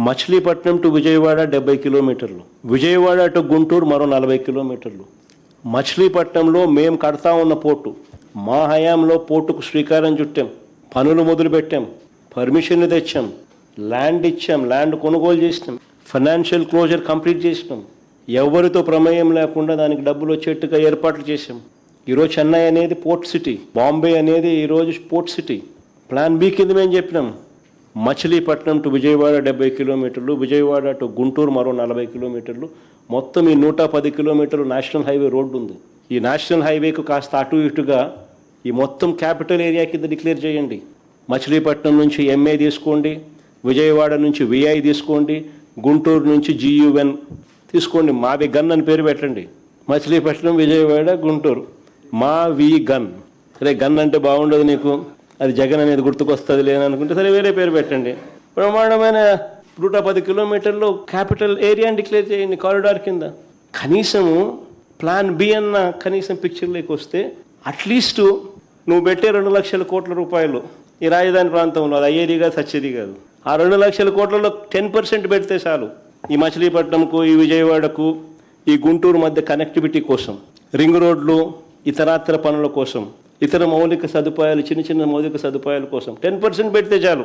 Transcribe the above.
Machilipatnam to Vijayawada 70 కిలోమీటర్లు, Vijayawada to Guntur మరో 40 కిలోమీటర్లు. మచిలీపట్నంలో మేము కడతా ఉన్న పోర్టు, మా హయాంలో పోర్టుకు శ్రీకారం చుట్టాం, పనులు మొదలుపెట్టాం, పర్మిషన్లు తెచ్చాం, ల్యాండ్ ఇచ్చాం, ల్యాండ్ కొనుగోలు చేసినాం, ఫైనాన్షియల్ క్లోజర్ కంప్లీట్ చేసినాం, ఎవరితో ప్రమేయం లేకుండా దానికి డబ్బులు వచ్చేట్టుగా ఏర్పాట్లు చేశాం. ఈరోజు చెన్నై అనేది పోర్ట్ సిటీ, బాంబే అనేది ఈరోజు పోర్ట్ సిటీ. ప్లాన్ బి కింద మేము చెప్పినాం మచిలీపట్నం టు విజయవాడ 70 కిలోమీటర్లు, విజయవాడ టు గుంటూరు మరో 40 కిలోమీటర్లు, మొత్తం ఈ 110 కిలోమీటర్లు నేషనల్ హైవే రోడ్డు ఉంది. ఈ నేషనల్ హైవేకు కాస్త అటు ఇటుగా ఈ మొత్తం క్యాపిటల్ ఏరియా కింద డిక్లేర్ చేయండి. మచిలీపట్నం నుంచి ఎంఏ తీసుకోండి, విజయవాడ నుంచి విఐ తీసుకోండి, గుంటూరు నుంచి GUN తీసుకోండి, మావి గన్ అని పేరు పెట్టండి. మచిలీపట్నం, విజయవాడ, గుంటూరు, మా వి గన్. సరే, గన్ అంటే బాగుండదు నీకు, అది జగన్ అనేది గుర్తుకొస్తుంది లేననుకుంటే సరే వేరే పేరు పెట్టండి. బ్రహ్మాండమైన 110 కిలోమీటర్లు క్యాపిటల్ ఏరియాని డిక్లేర్ చేయండి కారిడార్ కింద. కనీసము ప్లాన్ బి అన్న కనీసం పిక్చర్లోకి వస్తే అట్లీస్ట్ నువ్వు పెట్టే 2 లక్షల కోట్ల రూపాయలు ఈ రాజధాని ప్రాంతంలో, అది అయ్యేది కాదు, సచ్చేది కాదు. ఆ 2 లక్షల కోట్లలో 10% పెడితే చాలు ఈ మచిలీపట్నంకు, ఈ విజయవాడకు, ఈ గుంటూరు మధ్య కనెక్టివిటీ కోసం, రింగ్ రోడ్లు, ఇతరాతర పనుల కోసం, ఇతర మౌలిక సదుపాయాలు, చిన్న చిన్న మౌలిక సదుపాయాల కోసం 10% పెడితే చాలు.